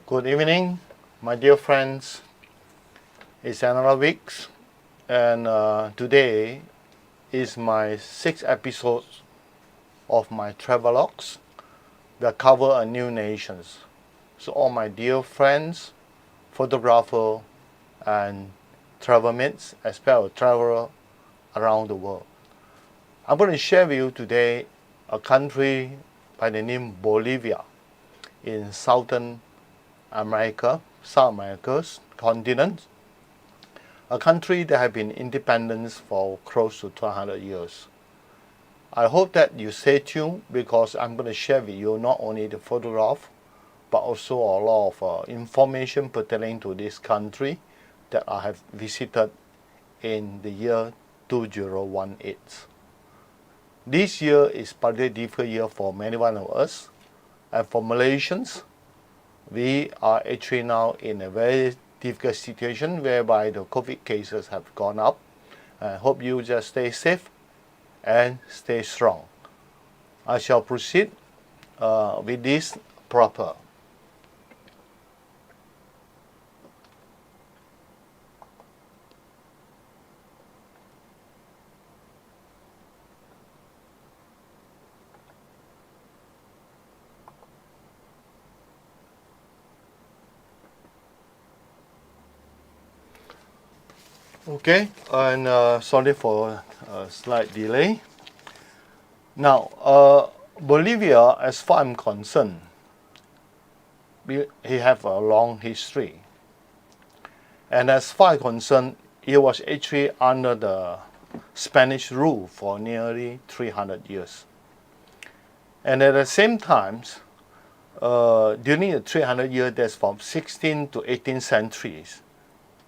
Good evening, my dear friends. It's another week, and today is my sixth episode of my Travelogues that cover a new nations. So all my dear friends, photographer, and travel mates, as well as traveler around the world. I'm going to share with you today a country by the name Bolivia in South America's continent, a country that has been independent for close to 200 years. I hope that you stay tuned because I'm going to share with you not only the photograph, but also a lot of information pertaining to this country that I have visited in the year 2018. This year is particularly difficult year for many one of us, and for Malaysians, we are actually now in a very difficult situation whereby the COVID cases have gone up. I hope you just stay safe and stay strong. I shall proceed with this proper. Okay, and sorry for a slight delay. Now, Bolivia, as far as I'm concerned, he have a long history. And as far as I'm concerned, it was actually under the Spanish rule for nearly 300 years. And at the same time, during the 300 years, that's from 16th to 18th centuries,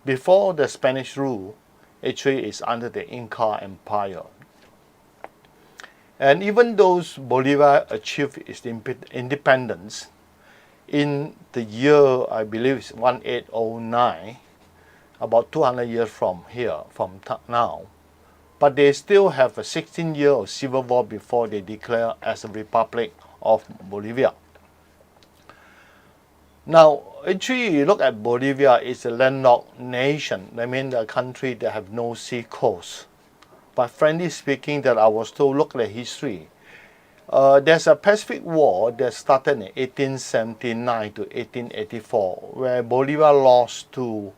before the Spanish rule, actually is under the Inca Empire. And even though Bolivia achieved its independence in the year, I believe it's 1809, about 200 years from now, but they still have a 16 years of civil war before they declare as a Republic of Bolivia. Now, actually, you look at Bolivia, it's a landlocked nation. That means a country that have no sea coast. But frankly speaking, that I was told, look at the history. There's a Pacific War that started in 1879 to 1884, where Bolivia lost to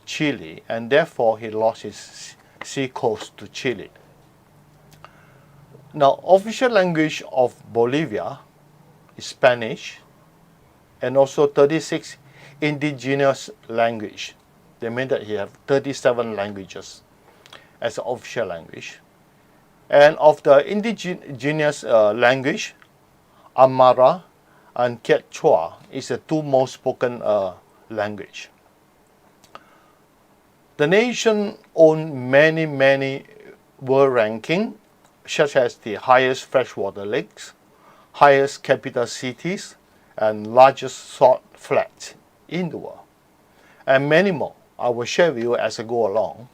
Chile, and therefore he lost his sea coast to Chile. Now, official language of Bolivia is Spanish, and also 36 indigenous language. They mean that he have 37 languages as an official language. And of the indigenous language, Amara and Quechua is the two most spoken language. The nation owns many world ranking, such as the highest freshwater lakes, highest capital cities, and largest salt flats in the world, and many more. I will share with you as I go along.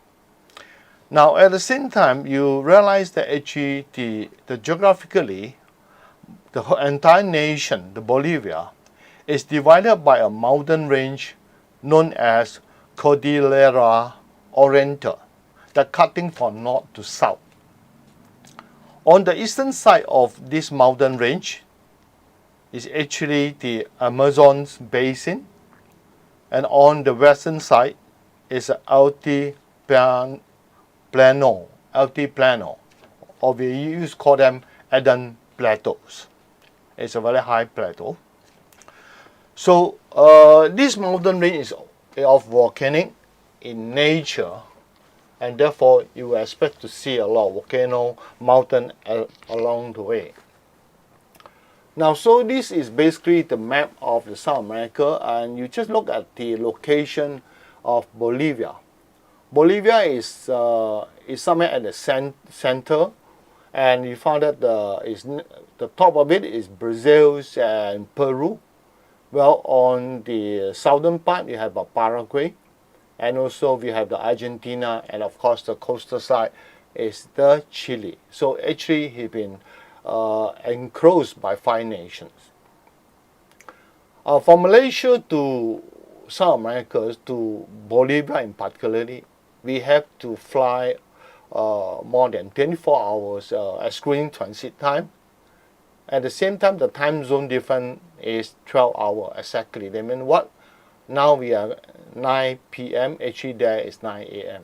Now, at the same time, you realize that actually the geographically, the entire nation, the Bolivia, is divided by a mountain range known as Cordillera Oriental, that cutting from north to south. On the eastern side of this mountain range is actually the Amazon basin, and on the western side is Altiplano, or we used to call them Aden Plateaus. It's a very high plateau. So this mountain range is of volcanic in nature, and therefore you will expect to see a lot of volcano mountain along the way. Now, so this is basically the map of the South America, and you just look at the location of Bolivia. Bolivia is somewhere at the center, and you found that the top of it is Brazil and Peru. Well, on the southern part, you have Paraguay, and also we have the Argentina, and of course the coastal side is the Chile. So actually, he's been enclosed by 5 nations. From Malaysia to South America, to Bolivia in particularly, we have to fly more than 24 hours excluding transit time. At the same time, the time zone difference is 12 hours exactly. That means what? Now we are 9 p.m. Actually, there is 9 a.m.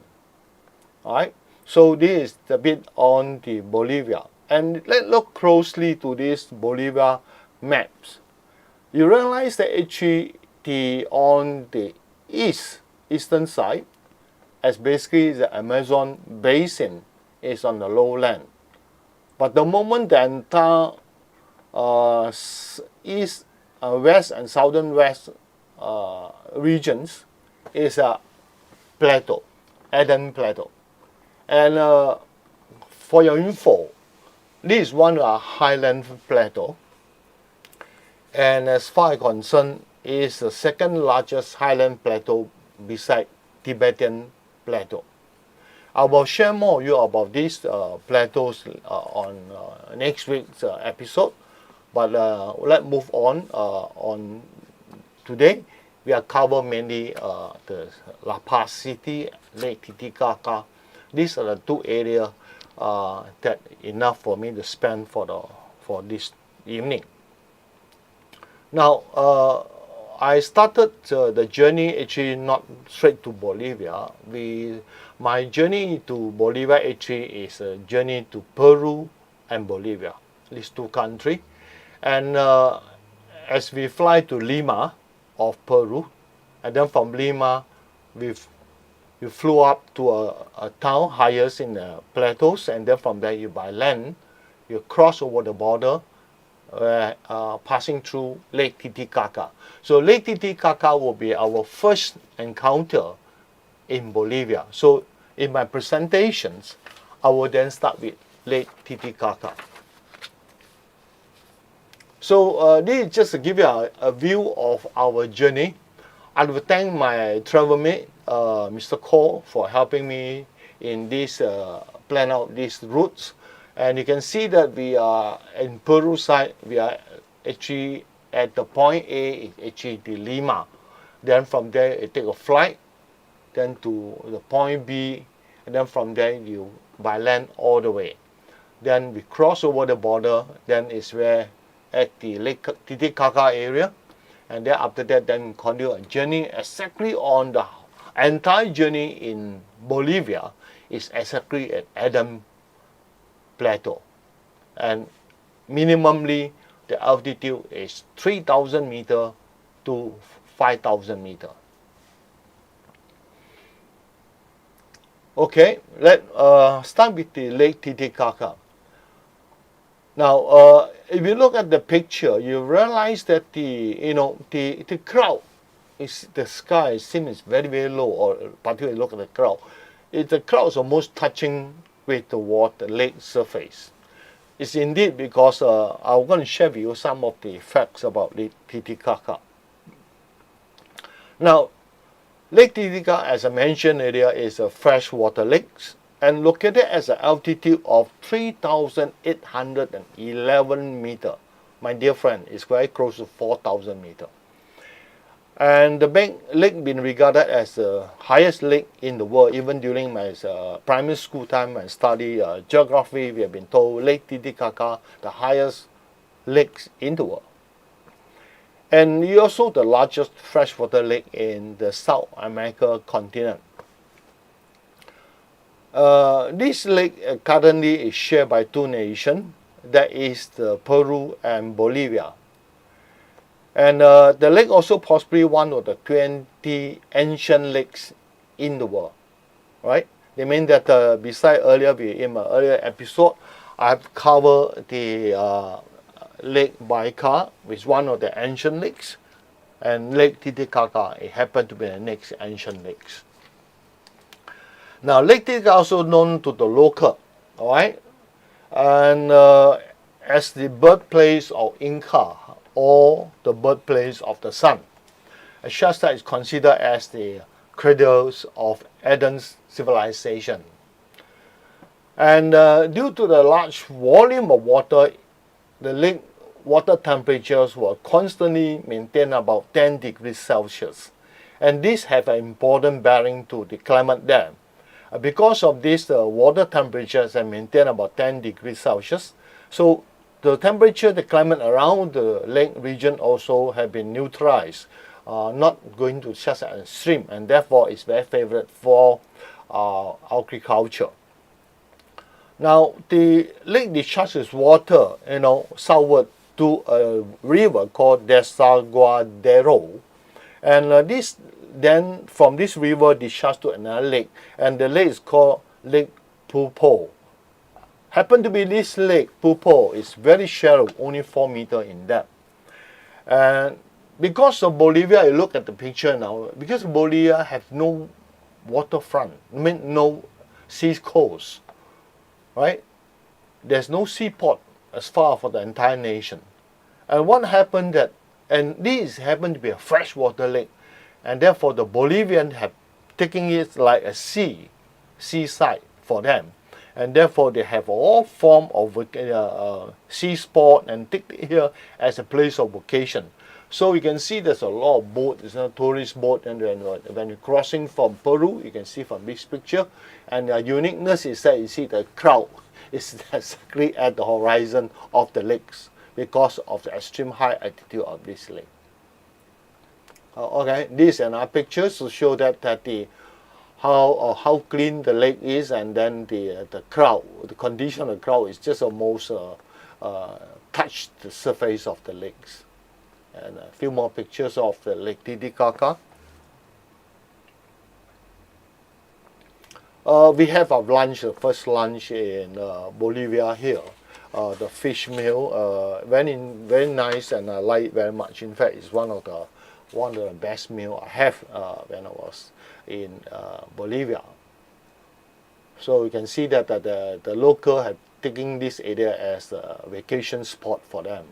Alright? So this is a bit on the Bolivia. And let's look closely to these Bolivia maps. You realize that actually on the eastern side, as basically the Amazon basin is on the lowland. But the moment the entire east, west and southern west regions is a plateau, Aden Plateau. And for your info, this is one highland plateau. And as far as concerned, is the second largest highland plateau beside Tibetan Plateau. I will share more with you about these plateaus on next week's episode. But let's move on. On today, we are cover mainly the La Paz City, Lake Titicaca. These are the two areas that enough for me to spend for this evening. Now, I started the journey actually not straight to Bolivia. My journey to Bolivia actually is a journey to Peru and Bolivia, these two countries. And as we fly to Lima of Peru, and then from Lima, we flew up to a town highest in the plateaus, and then from there, by land, you cross over the border, passing through Lake Titicaca. So Lake Titicaca will be our first encounter in Bolivia. So in my presentations, I will then start with Lake Titicaca. So this is just to give you a view of our journey. I will thank my travel mate, Mr. Cole, for helping me in this plan out these routes. And you can see that we are in Peru side. We are actually at the point A, is actually the Lima. Then from there, you take a flight, then to the point B, and then from there you by land all the way. Then we cross over the border. Then is where at the Lake Titicaca area, and then after that, then continue a journey exactly on the entire journey in Bolivia is exactly at Aden Plateau, and minimally the altitude is 3,000 meter to 5,000 meter. Okay, let's start with the Lake Titicaca. Now, if you look at the picture, you realize that the cloud is the sky seems very very low, or particularly look at the cloud. The cloud is almost touching with the water lake surface. It's indeed because I'm going to share with you some of the facts about Lake Titicaca. Now, Lake Titicaca, as I mentioned earlier, is a freshwater lake and located at an altitude of 3,811 meters. My dear friend, it's very close to 4,000 meters. And the lake been regarded as the highest lake in the world. Even during my primary school time and study geography, we have been told Lake Titicaca, the highest lakes in the world. And it's also the largest freshwater lake in the South America continent. This lake currently is shared by two nations, that is the Peru and Bolivia. And the lake also possibly one of the 20 ancient lakes in the world, right? They mean that beside earlier, in my earlier episode, I've covered the Lake Baikal, which is one of the ancient lakes, and Lake Titicaca, it happened to be the next ancient lakes. Now, Lake Titicaca also known to the local, all right, and as the birthplace of Inca, or the birthplace of the sun. Shasta is considered as the cradles of Aden's civilization. And due to the large volume of water, the lake water temperatures were constantly maintained about 10 degrees Celsius. And this have an important bearing to the climate there. Because of this, the water temperatures are maintained about 10 degrees Celsius. So the temperature, the climate around the lake region also have been neutralized, not going to such an extreme, and therefore it's very favorite for agriculture. Now the lake discharges water, southward to a river called Desaguadero, and this then from this river discharges to another lake, and the lake is called Lake Pupo. Happen to be this lake, Pupo, is very shallow, only 4 meters in depth. And because of Bolivia, you look at the picture now, because Bolivia have no waterfront, no sea coast, right? There's no seaport as far for the entire nation. And what happened that, and this happened to be a freshwater lake, and therefore the Bolivians have taken it like a seaside for them. And therefore they have all form of sea sport and take it here as a place of vacation. So you can see there's a lot of boats, it's a tourist boat, and when you're crossing from Peru, you can see from this picture. And the uniqueness is that you see the crowd is exactly at the horizon of the lakes because of the extreme high altitude of this lake. Okay, this is another picture to show that how clean the lake is, and then the crowd, the condition of the crowd is just almost touch the surface of the lakes. And a few more pictures of the Lake Titicaca. We have our lunch, the first lunch in Bolivia here. The fish meal, very nice, and I like it very much. In fact, it's one of the best meal I have when I was in Bolivia. So you can see that the local have taken this area as a vacation spot for them.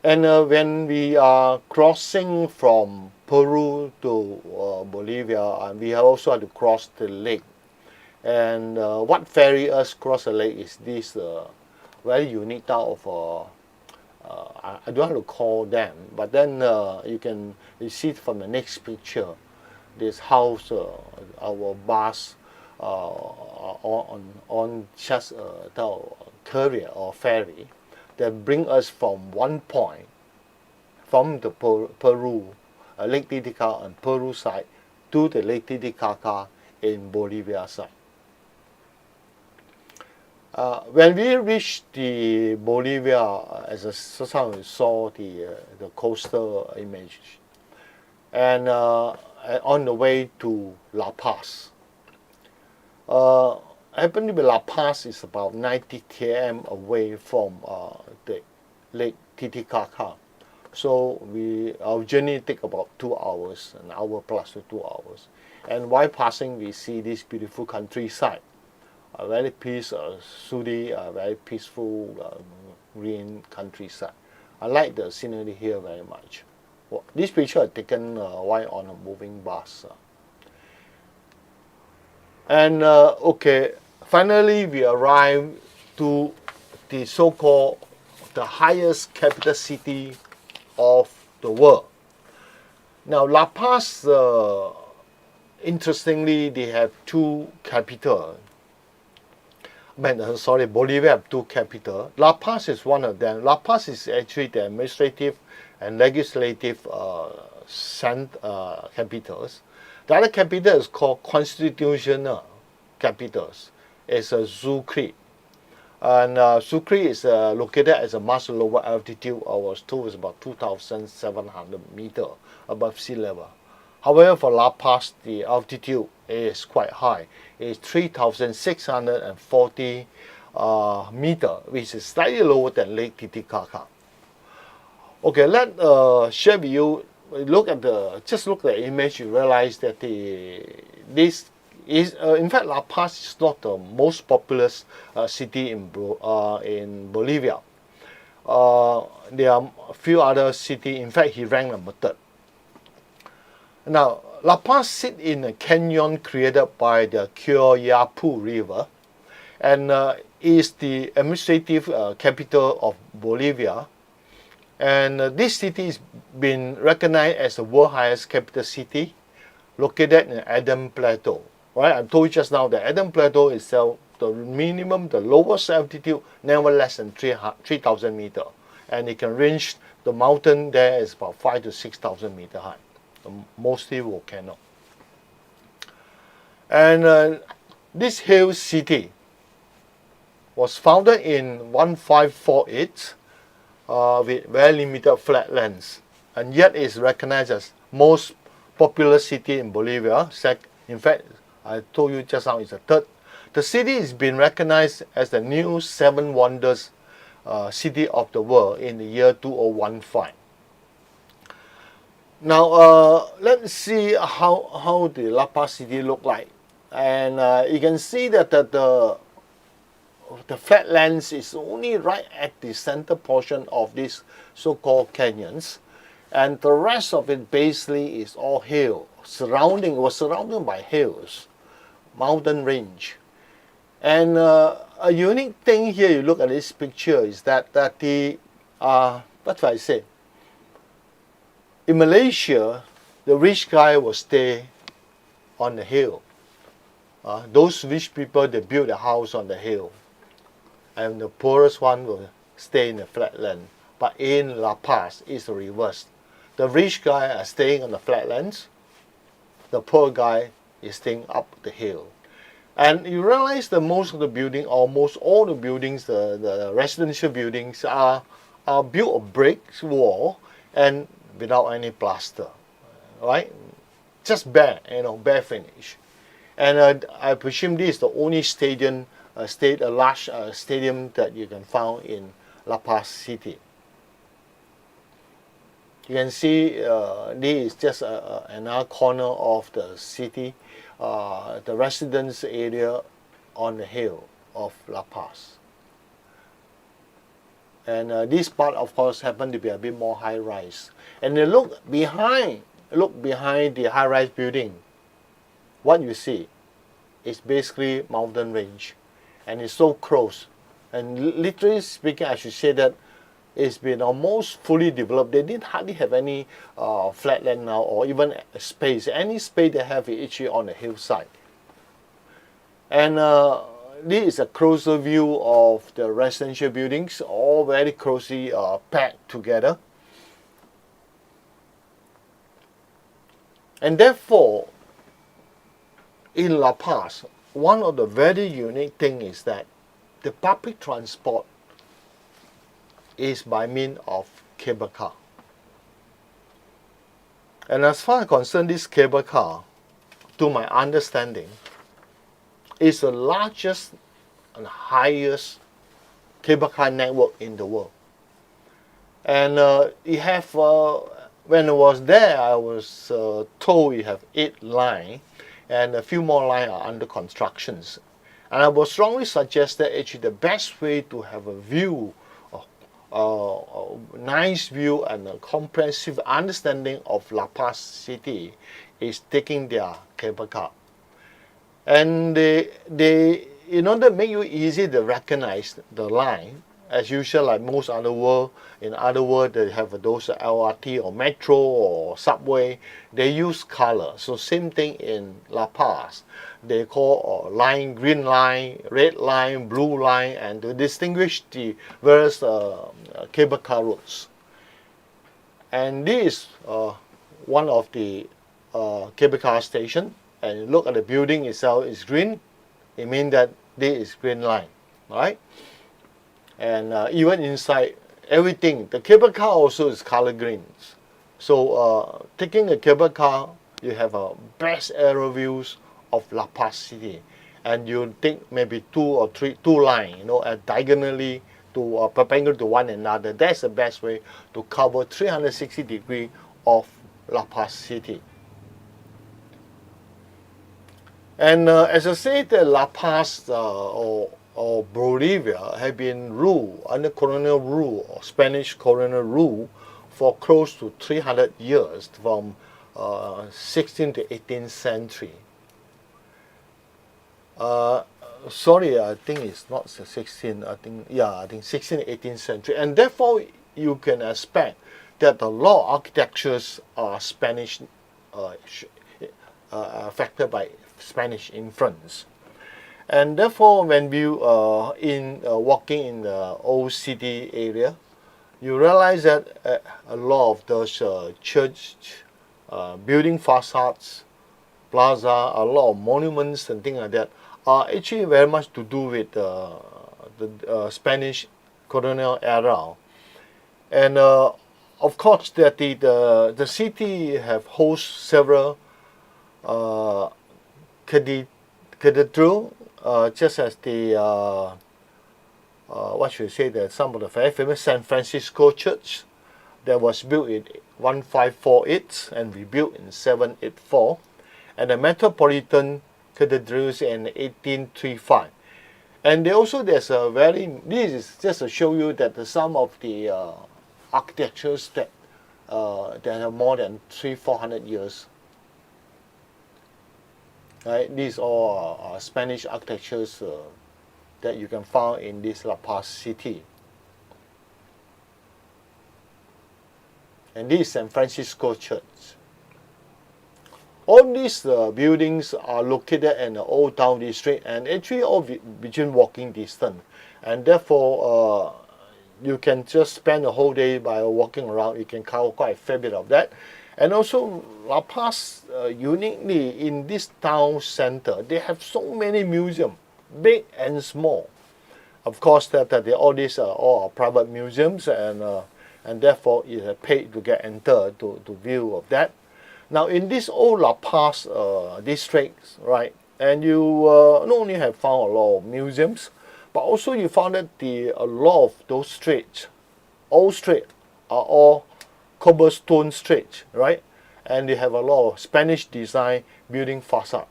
And when we are crossing from Peru to Bolivia, we also have to cross the lake. And what ferry us cross the lake is this very unique type of, I don't know how to call them, but then you see from the next picture, this house, our bus on just a courier or ferry that bring us from one point, from the Peru, Lake Titicaca on Peru side, to the Lake Titicaca in Bolivia side. When we reached the Bolivia, as a time we saw the coastal image, and on the way to La Paz. Happened to be La Paz is about 90 km away from the Lake Titicaca. So our journey take about 2 hours, an hour plus to 2 hours. And while passing, we see this beautiful countryside, a very very peaceful green countryside. I like the scenery here very much. Well, this picture is taken while on a moving bus. And okay, finally we arrived to the so-called the highest capital city of the world. Now La Paz, interestingly, they have two capitals. Bolivia have two capitals. La Paz is one of them. La Paz is actually the administrative and legislative capitals. The other capital is called constitutional capitals. It's Sucre. And Sucre is located at a much lower altitude. I was told it's about 2,700 meters above sea level. However, for La Paz, the altitude is quite high. It's 3,640 meters, which is slightly lower than Lake Titicaca. Okay, let's share with you. Just look at the image. You realize that this is in fact La Paz is not the most populous city in Bolivia. There are a few other cities. In fact, he ranked number 3rd. Now, La Paz sits in a canyon created by the Cuyapu River and is the administrative capital of Bolivia. And this city has been recognized as the world's highest capital city, located in Adam Plateau. Right? I told you just now that Adam Plateau itself, the minimum, the lowest altitude, never less than 3,000 meters. And it can range, the mountain there is about 5,000 to 6,000 meters high, mostly volcano. And this hill city was founded in 1548 with very limited flatlands, and yet is recognized as most populous city in Bolivia. In fact, I told you just now it's the third. The city has been recognized as the new 7 wonders city of the world in the year 2015. Now let's see how the La Paz city look like, and you can see that the flatlands is only right at the center portion of these so-called canyons, and the rest of it basically is all hill, was surrounded by hills, mountain range. And a unique thing here, you look at this picture, is that the what do I say? In Malaysia, the rich guy will stay on the hill. Those rich people, they build a house on the hill, and the poorest one will stay in the flatland. But in La Paz, it's the reverse. The rich guy are staying on the flatlands. The poor guy is staying up the hill. And you realize that most of the building, almost all the buildings, the residential buildings are built of bricks wall and without any plaster, right? Just bare, bare finish. And I presume this is the only stadium, a large stadium that you can find in La Paz city. You can see this is just another corner of the city, the residence area on the hill of La Paz. And this part, of course, happened to be a bit more high-rise. And you look behind the high-rise building. What you see is basically mountain range, and it's so close. And literally speaking, I should say that it's been almost fully developed. They didn't hardly have any flatland now, or even space. Any space they have is actually on the hillside. And this is a closer view of the residential buildings, all very closely packed together. And therefore, in La Paz, one of the very unique things is that the public transport is by means of cable car. And as far as concerned, this cable car, to my understanding, is the largest and highest cable car network in the world. And you have, when I was there, I was told you have 8 lines, and a few more lines are under constructions. And I would strongly suggest that actually the best way to have a view, a nice view and a comprehensive understanding of La Paz city is taking their cable car. And they in order to make it easy to recognize the line, as usual, like most other world, in other world they have those LRT or metro or subway, they use color. So same thing in La Paz. They call line, green line, red line, blue line, and to distinguish the various cable car routes. And this is one of the cable car station. And look at the building itself is green. It means that this is green line, right? And even inside, everything, the cable car also is color greens. So taking a cable car, you have a best aerial views of La Paz city, and you take maybe 2 lines, diagonally to perpendicular to one another. That's the best way to cover 360 degrees of La Paz city. And as I said, La Paz or Bolivia have been ruled under colonial rule or Spanish colonial rule for close to 300 years, from 16th to 18th century. Sorry, I think it's not 16th. I think 16th, 18th century, and therefore you can expect that a lot of architectures are Spanish, affected by Spanish influence, and therefore when you walking in the old city area, you realize that a lot of those church building facades, plaza, a lot of monuments and things like that are actually very much to do with the Spanish colonial era. And of course that the city have host several cathedral, just as the what should I say, that some of the very famous San Francisco Church that was built in 1548 and rebuilt in 784, and the Metropolitan Cathedrals in 1835. And there's a this is just to show you that some of the architectures that have more than 300-400 years. Right? These all are Spanish architectures that you can find in this La Paz city. And this is San Francisco Church. All these buildings are located in the Old Town District and actually all within walking distance. And therefore, you can just spend the whole day by walking around. You can cover quite a fair bit of that. And also, La Paz, uniquely in this town center, they have so many museums, big and small. Of course, all these are all private museums, and therefore you have paid to get entered to view of that. Now, in this old La Paz districts, right, and you not only have found a lot of museums, but also you found that a lot of those streets, old streets, are all cobblestone streets, right, and they have a lot of Spanish design building facade.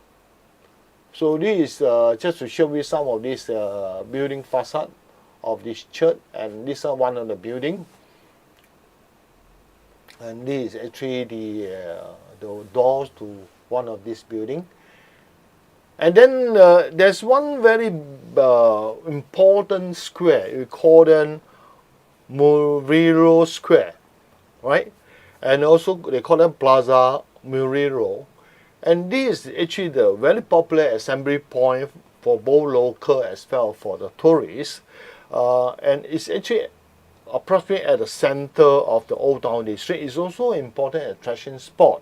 So this is just to show you some of these building facade of this church, and this is one of the building. And this is actually the doors to one of this building. And then there's one very important square. We call them Murillo Square, right? And also they call them Plaza Murillo. And this is actually the very popular assembly point for both local as well for the tourists. And it's actually approximately at the center of the Old Town District. Is also an important attraction spot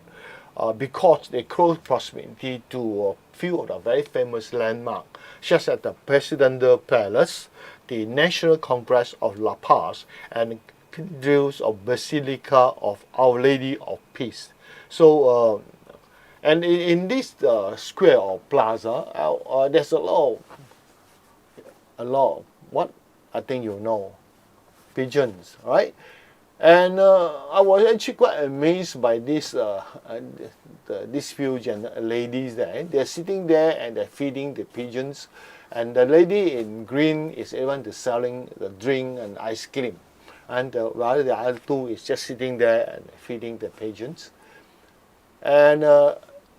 because they close proximity to a few of the very famous landmarks, such as the Presidential Palace, the National Congress of La Paz, and cathedrals of Basilica of Our Lady of Peace. So, and in this square or plaza, there's a lot of what I think you know. Pigeons, right? And I was actually quite amazed by these few ladies there. They're sitting there and they're feeding the pigeons, and the lady in green is even selling the drink and ice cream, and while the other two is just sitting there and feeding the pigeons. And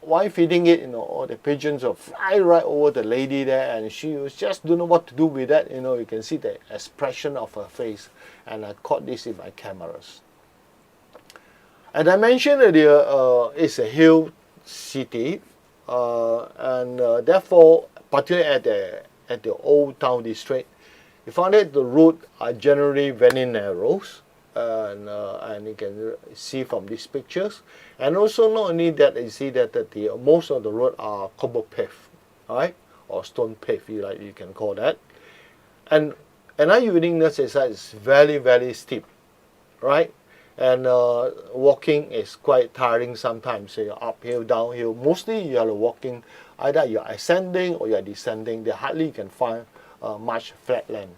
while feeding it, all the pigeons will fly right over the lady there, and she was just don't know what to do with that. You can see the expression of her face, and I caught this in my cameras. And I mentioned earlier, it's a hill city, and therefore, particularly at the Old Town District, you found that the roads are generally very narrow. And you can see from these pictures, and also not only that, you see that most of the road are cobble paved, right, or stone paved, you can call that. And another uniqueness is that it's very, very steep, right, and walking is quite tiring sometimes. So you're uphill, downhill. Mostly you are walking, either you're ascending or you're descending. There hardly you can find much flat land.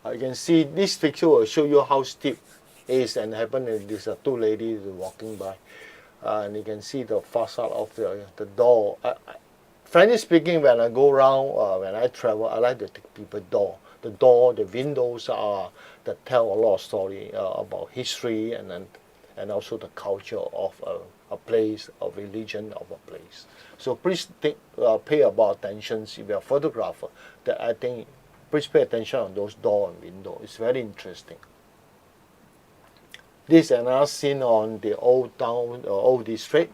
You can see this picture will show you how steep it is, and happen is these two ladies walking by, and you can see the facade of the door. Frankly speaking, when I go around, when I travel, I like to take people the windows that tell a lot of story about history and also the culture of a a place, a religion of a place. So please pay about attention if you're a photographer. That I think please pay attention on those door and window. It's very interesting. This is another scene on the old town, old district.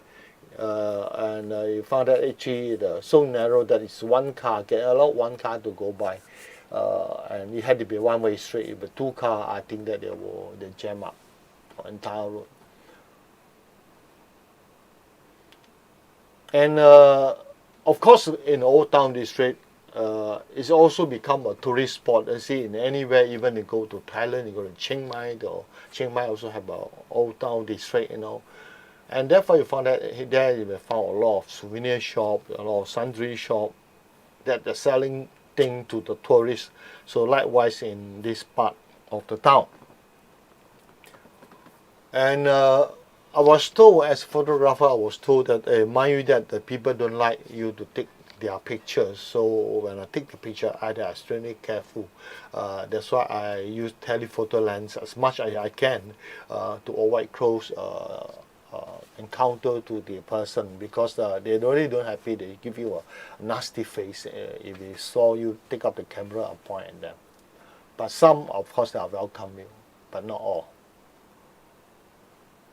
And you found that actually so narrow that it's one car, can allow one car to go by. And it had to be one-way street. If two car, I think that they jam up the entire road. And of course, in Old Town District, it's also become a tourist spot. You see, in anywhere, even you go to Thailand, you go to Chiang Mai. Chiang Mai also have a Old Town District, And therefore, you found that there you will find a lot of souvenir shop, a lot of sundry shop that are selling things to the tourists. So likewise in this part of the town. And I was told, as a photographer, I was told that mind you that the people don't like you to take their pictures. So when I take the picture, I'm extremely careful. That's why I use telephoto lens as much as I can to avoid close encounter to the person, because they really don't happy. They give you a nasty face if they saw you take up the camera and point at them. But some, of course, they are welcoming, but not all.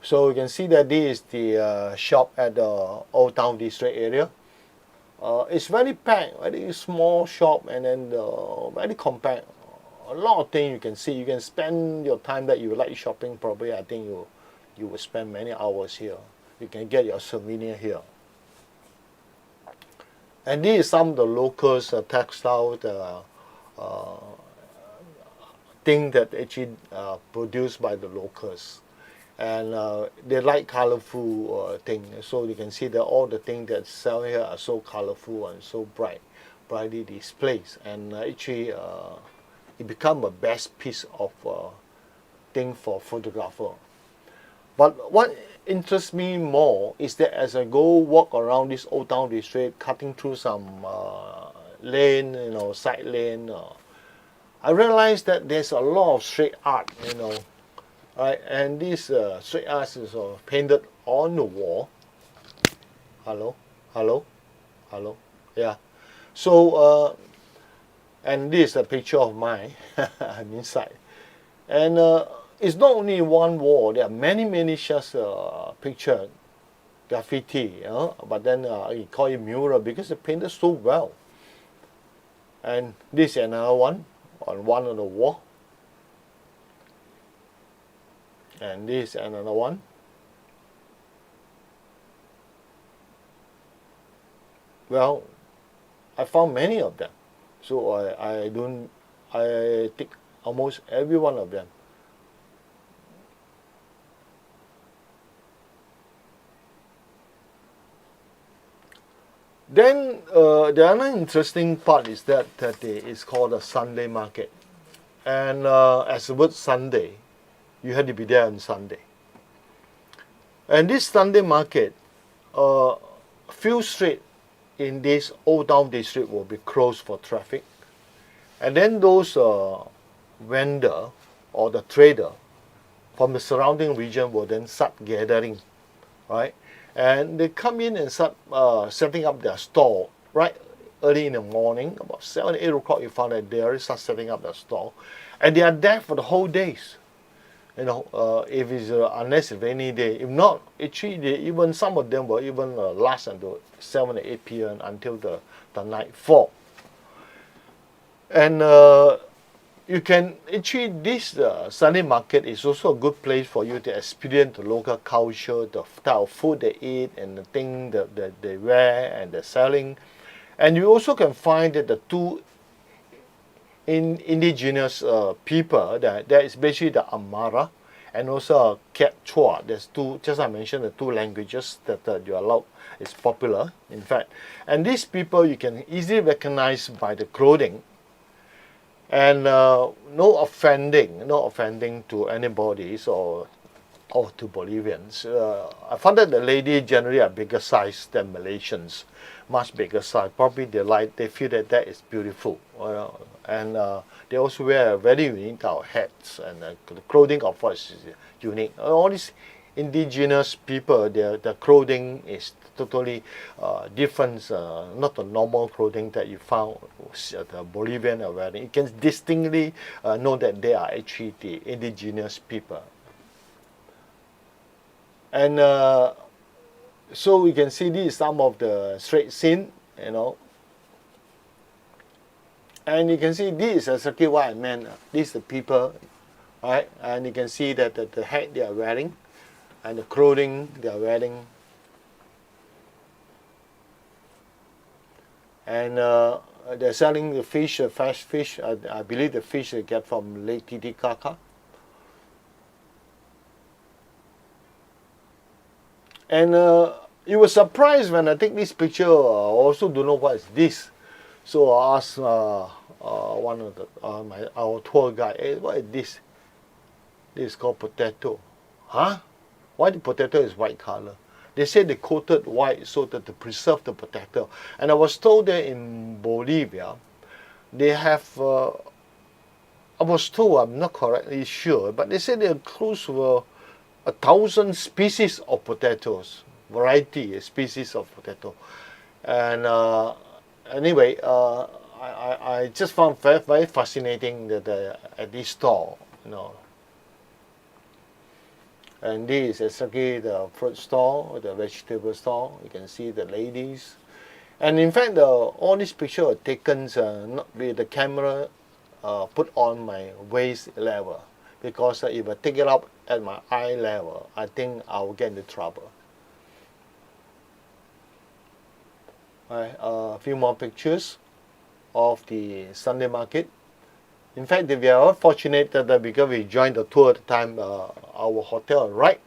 So you can see that this is the shop at the Old Town District area. It's very packed, very small shop, and then very compact. A lot of things you can see. You can spend your time that you like shopping. Probably, I think you will spend many hours here. You can get your souvenir here. And this is some of the locals textile thing that actually produced by the locals. And they like colorful things. So you can see that all the things that sell here are so colorful and so brightly displayed. And actually, it become a best piece of thing for photographer. But what interests me more is that as I go walk around this Old Town District, cutting through some lane, side lane, I realized that there's a lot of street art, right? And this street art is painted on the wall. Hello, yeah. So and this is a picture of mine. I'm inside, and it's not only one wall. There are many such picture, graffiti. But then you call it mural because they painted so well. And this is another one on one of the wall. And this is another one. Well, I found many of them. So I take almost every one of them. Then the other interesting part is that it's called a Sunday market. And as the word Sunday, you had to be there on Sunday. And this Sunday market, few streets in this Old Town District will be closed for traffic. And then those vendor or the trader from the surrounding region will then start gathering, right? And they come in and start setting up their store right early in the morning, about 7, 8 o'clock. You found that they already start setting up their store, and they are there for the whole days. If it's unless it's rainy day. If not, actually, even some of them will even last until 7 or 8 p.m. until the night fall. And you can actually, this Sunday market is also a good place for you to experience the local culture, the type of food they eat, and the thing that they wear and they're selling. And you also can find that the two indigenous people, that is basically the Amara and also Quechua. There's two, just I mentioned, the two languages that you're allowed, is popular, in fact. And these people you can easily recognize by the clothing. And no offending to anybody or to Bolivians. I found that the lady generally are bigger size than Malaysians, much bigger size. Probably they feel that is beautiful. And they also wear very unique hats, and the clothing of course is unique. All these indigenous people, their clothing is totally different, not the normal clothing that you found the Bolivian are wearing. You can distinctly know that they are actually the indigenous people. And so we can see this is some of the street scene, you know. And you can see this is exactly what I meant. These are the people, right? And you can see that the hat they are wearing and the clothing they are wearing. And they're selling the fish, fresh fish. I believe the fish they get from Lake Titicaca. And you were surprised when I take this picture. I also don't know what is this. So I asked one of the our tour guide, hey, what is this? This is called potato. Huh? Why the potato is white color? They say they coated white so that to preserve the potato. And I was told that in Bolivia, they have, I was told, I'm not correctly sure, but they say there are close to 1,000 species of potatoes, variety species of potato. And anyway, I just found very, very fascinating that at this store, you know. And this is exactly the fruit store, the vegetable store. You can see the ladies. And in fact, all these pictures are taken not with the camera put on my waist level. Because if I take it up at my eye level, I think I will get into trouble. Right, a few more pictures of the Sunday market. In fact, we are fortunate that because we joined the tour at the time, our hotel right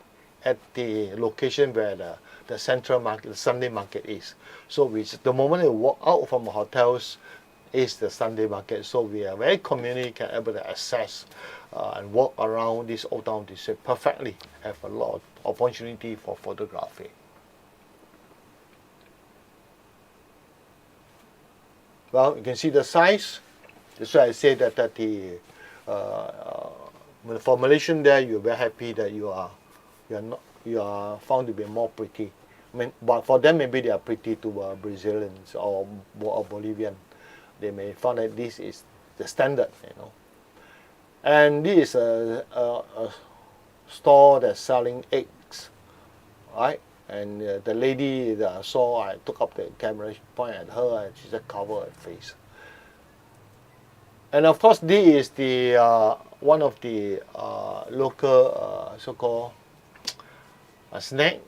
at the location where the central market, the Sunday market is. So the moment we walk out from the hotels is the Sunday market. So we are very convenient, can able to access and walk around this old town district perfectly. Have a lot of opportunity for photography. Well, you can see the size. That's why I say that for Malaysian there, you're very happy that you are found to be more pretty. I mean, but for them maybe they are pretty to Brazilians or Bolivian. They may find that this is the standard, you know. And this is a store that's selling eggs, right? And the lady that I saw, I took up the camera, pointed at her, and she just covered her face. And of course, this is the one of the local so-called snack.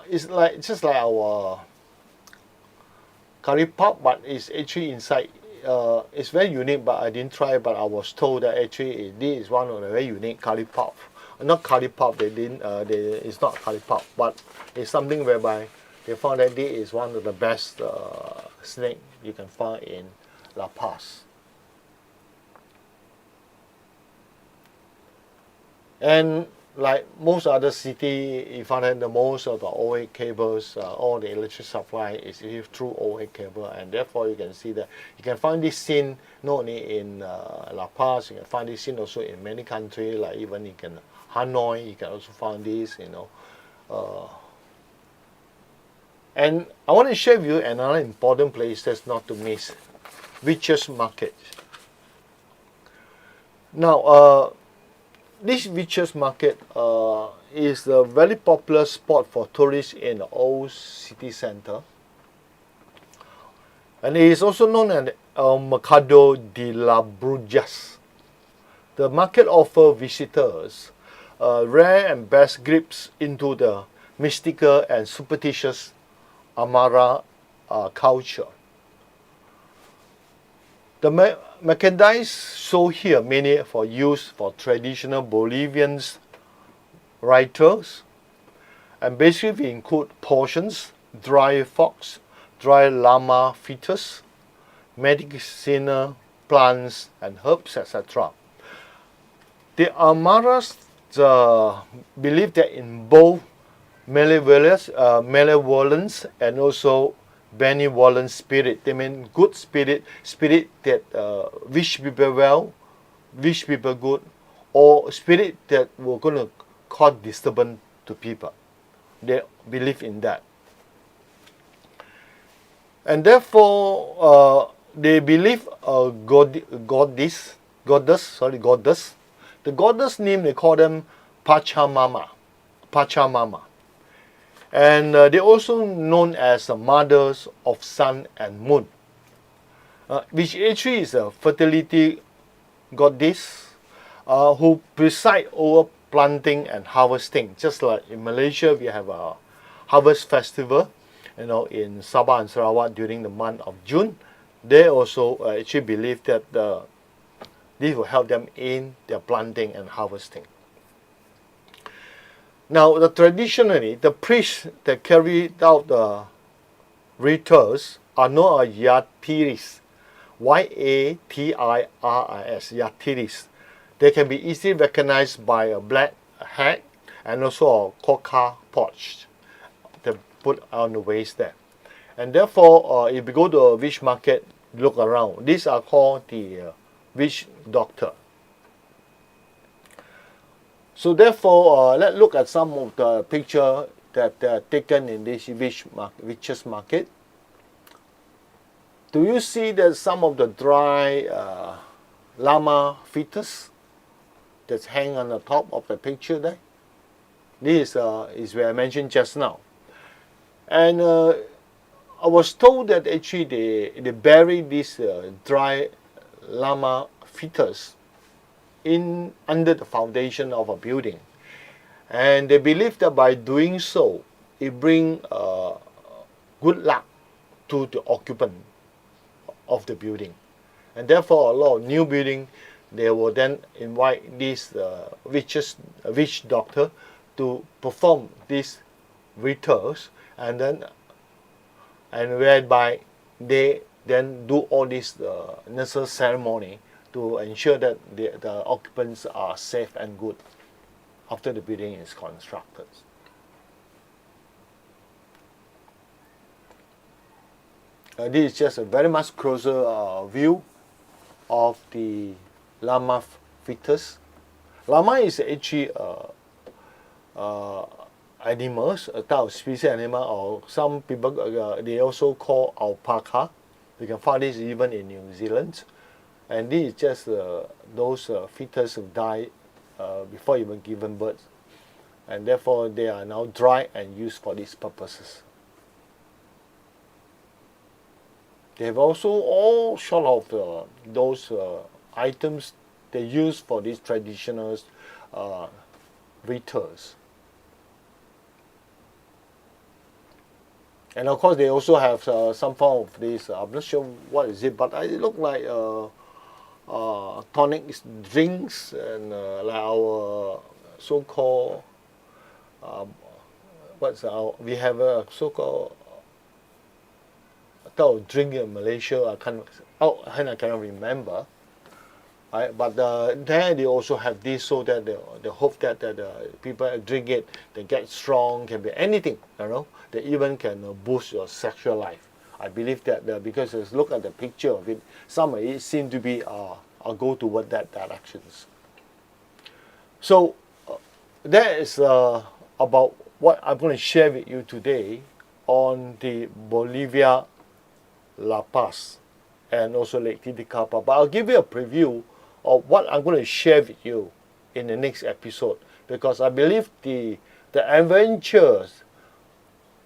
It's just like our curry puff, but it's actually inside. It's very unique, but I didn't try. But I was told that actually this is one of the very unique curry puff. Not curry puff. They didn't. It's not curry puff, but it's something whereby they found that this is one of the best snack you can find in La Paz. And like most other city, you find that the most of the overhead cables, all the electric supply is through overhead cable, and therefore you can see that you can find this scene not only in La Paz, you can find this scene also in many countries, like even in Hanoi, you can also find this, you know. And I want to share with you another important place that's not to miss, Witches Market. Now, this Witches Market is a very popular spot for tourists in the old city center. And it is also known as Mercado de las Brujas. The market offers visitors rare and best glimpse into the mystical and superstitious Amara culture. The merchandise sold here mainly for use for traditional Bolivian rituals, and basically include portions, dry fox, dry llama fetus, medicinal plants and herbs, etc. The Amaras believe that in both malevolence and also benevolent spirit. They mean good spirit that wish people well, wish people good, or spirit that were going to cause disturbance to people. They believe in that. And therefore, they believe a goddess. The goddess name, they call them Pachamama. And they're also known as the mothers of sun and moon, which actually is a fertility goddess who preside over planting and harvesting. Just like in Malaysia, we have a harvest festival, in Sabah and Sarawak during the month of June. They also actually believe that this will help them in their planting and harvesting. Now, traditionally, the priests that carried out the rituals are known as yatiris, Y-A-T-I-R-I-S, yatiris. They can be easily recognized by a black hat and also a coca pouch they put on the waist there. And therefore, if you go to a witch market, look around. These are called the witch doctor. So therefore, let's look at some of the pictures that are taken in this witches market. Do you see that some of the dry llama fetus that's hang on the top of the picture there? This is where I mentioned just now. And I was told that actually they bury this dry llama fetus under the foundation of a building, and they believe that by doing so, it brings good luck to the occupant of the building, and therefore a lot of new building, they will then invite this witch doctor to perform these rituals, and whereby they then do all this necessary ceremony to ensure that the occupants are safe and good after the building is constructed. This is just a very much closer view of the llama fetus. Llama is actually animals, a type of species animal, or some people they also call alpaca. You can find this even in New Zealand. And this is just those fetus who died before even given birth, and therefore they are now dried and used for these purposes. They have also all sort of those items they use for these traditional rituals. And of course, they also have some form of this. I'm not sure what is it, but it looks like tonic drinks, and like our so-called we have a so-called type of drink in Malaysia. I cannot remember. Right? But there they also have this, so that they hope that people drink it, they get strong, can be anything, They even can boost your sexual life. I believe that because look at the picture of it, some of it seem to be go toward that directions. So that is about what I'm going to share with you today on the Bolivia, La Paz, and also Lake Titicaca. But I'll give you a preview of what I'm going to share with you in the next episode, because I believe the adventures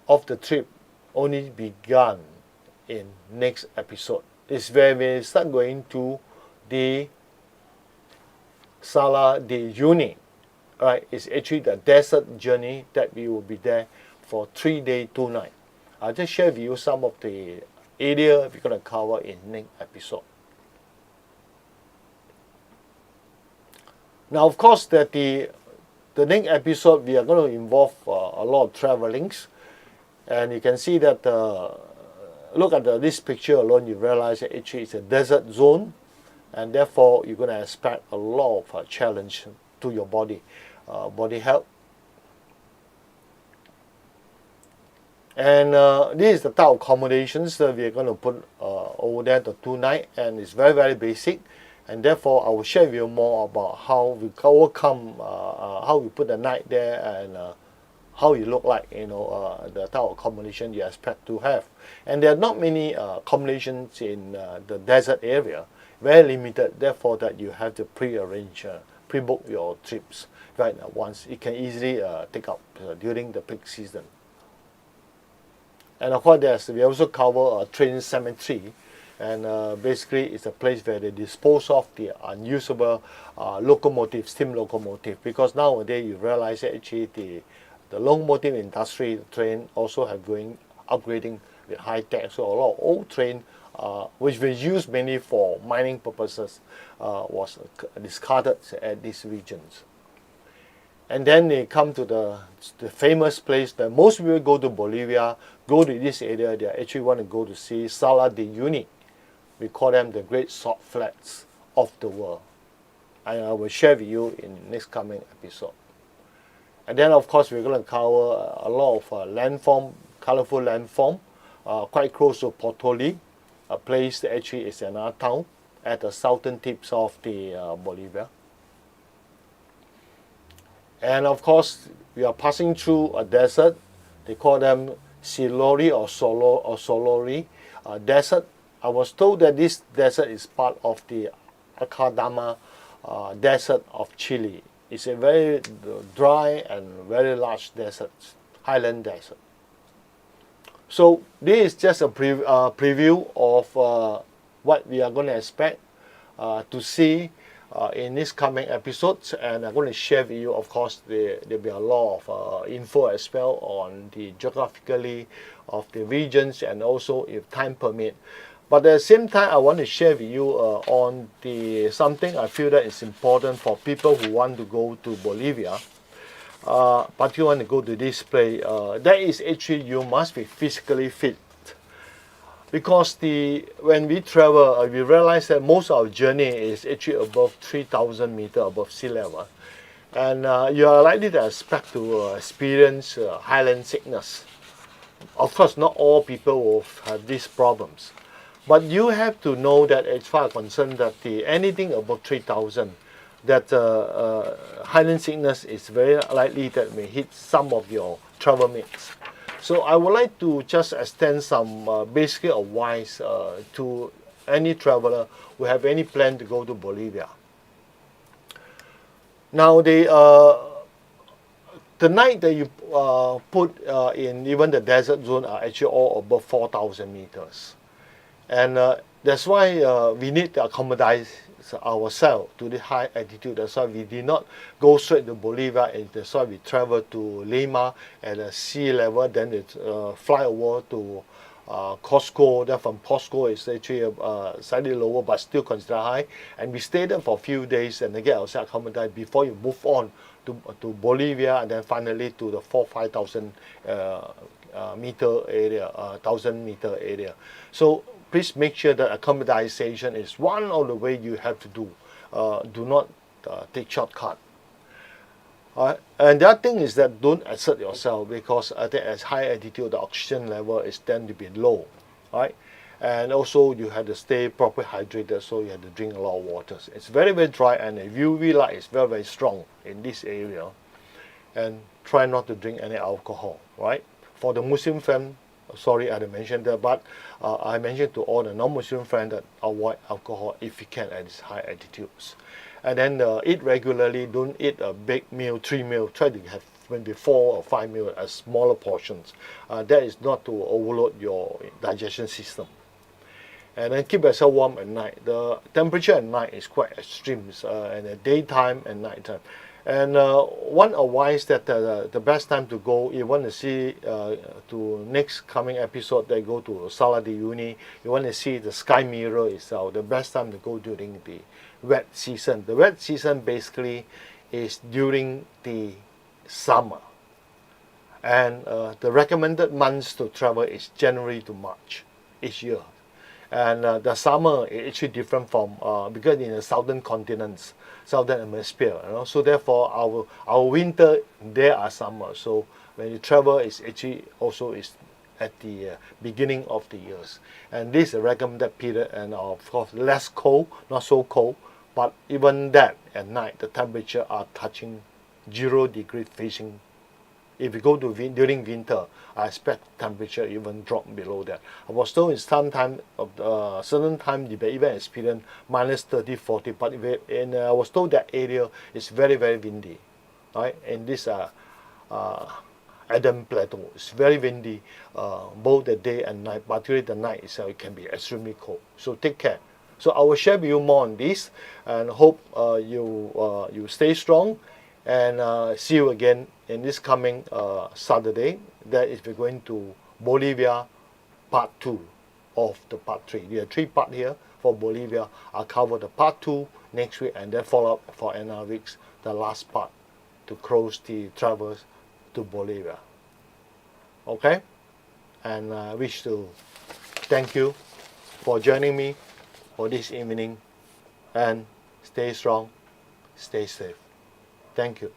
of the trip only begun in next episode. It's where we start going to the Sala de Uyuni. Right? It's actually the desert journey that we will be there for 3 days, 2 nights. I'll just share with you some of the area we're going to cover in next episode. Now, of course, that the next episode we are going to involve a lot of travelings, and you can see that look at this picture alone, you realize that actually it's a desert zone, and therefore you're going to expect a lot of challenge to your body health. And this is the type of accommodations that we are going to put over there the 2 nights, and it's very, very basic. And therefore, I will share with you more about how we overcome, how we put the night there, and how it look like, the type of accommodation you expect to have. And there are not many accommodations in the desert area, very limited, therefore that you have to pre-arrange, pre-book your trips right at once. It can easily take up during the peak season. And of course, we also cover a train cemetery, and basically it's a place where they dispose of the unusable locomotive, steam locomotive, because nowadays you realize that actually the locomotive industry, the train also have upgrading with high tech, so a lot of old train which were used mainly for mining purposes was discarded at these regions. And then they come to the famous place that most people go to Bolivia, go to this area, they actually want to go to see Sala de Uyuni. We call them the great salt flats of the world. And I will share with you in next coming episode. And then of course we're going to cover a lot of landform, colorful landform, quite close to Potoli, a place that actually is another town at the southern tips of the Bolivia. And of course, we are passing through a desert. They call them Silori or Solori desert. I was told that this desert is part of the Acadama desert of Chile. It's a very dry and very large desert, highland desert. So this is just a preview of what we are going to expect to see in this coming episodes, and I'm going to share with you, of course, there'll be a lot of info as well on the geographically of the regions, and also if time permit. But at the same time, I want to share with you on something I feel that is important for people who want to go to Bolivia, but you want to go to this place. That is actually you must be physically fit. Because when we travel, we realize that most of our journey is actually above 3,000 meters above sea level. And you are likely to expect to experience highland sickness. Of course, not all people will have these problems. But you have to know that as far as concerned that anything above 3,000, that highland sickness is very likely that may hit some of your travel mates. So I would like to just extend some basic advice to any traveler who have any plan to go to Bolivia. Now, the night that you put in even the desert zone are actually all above 4,000 meters. And that's why we need to accommodate ourselves to the high altitude. That's why we did not go straight to Bolivia, and that's why we travel to Llama at a sea level, then fly over to Cusco. Then from Cusco it's actually slightly lower but still considered high, and we stayed there for a few days and then get ourselves accommodated before you move on to Bolivia, and then finally to the 4,000-5,000 meter area, 1,000 meter area. So please make sure that accommodation is one of the way you have to do. Do not take shortcut. And the other thing is that don't exert yourself, because at high altitude the oxygen level is tend to be low, right? And also you have to stay properly hydrated, so you have to drink a lot of water. It's very, very dry, and the UV light is very, very strong in this area. And try not to drink any alcohol, right? For the Muslim friend, sorry I didn't mention that, but I mentioned to all the non-Muslim friends that avoid alcohol if you can at these high altitudes. And then eat regularly. Don't eat a big meal, 3 meals. Try to have maybe 4 or 5 meals as smaller portions. That is not to overload your digestion system. And then keep yourself warm at night. The temperature at night is quite extreme, and the daytime and nighttime. And one advice that the best time to go, you want to see to next coming episode, they go to Sala de Uyuni, you want to see the sky mirror itself, the best time to go during the wet season. The wet season basically is during the summer. And the recommended months to travel is January to March each year. And the summer is actually different from, because in the southern continents, southern hemisphere, so therefore our winter, there are summer. So when you travel, it's actually also is at the beginning of the years. And this is a recommended period, and of course less cold, not so cold, but even that at night, the temperature are touching 0 degree facing If you go to during winter, I expect temperature even drop below that. I was told in some time of certain time you may even experience minus 30, 40, but I was told that area is very, very windy, right? And this Adam Plateau. It's very windy, both the day and night. Particularly the night itself, it can be extremely cold. So take care. So I will share with you more on this, and hope you stay strong, and see you again in this coming Saturday. That is, we're going to Bolivia, part 2 of the part 3. There are 3 parts here for Bolivia. I'll cover the part 2 next week, and then follow up for another week's the last part to close the travels to Bolivia. Okay, and I wish to thank you for joining me for this evening, and stay strong, stay safe. Thank you.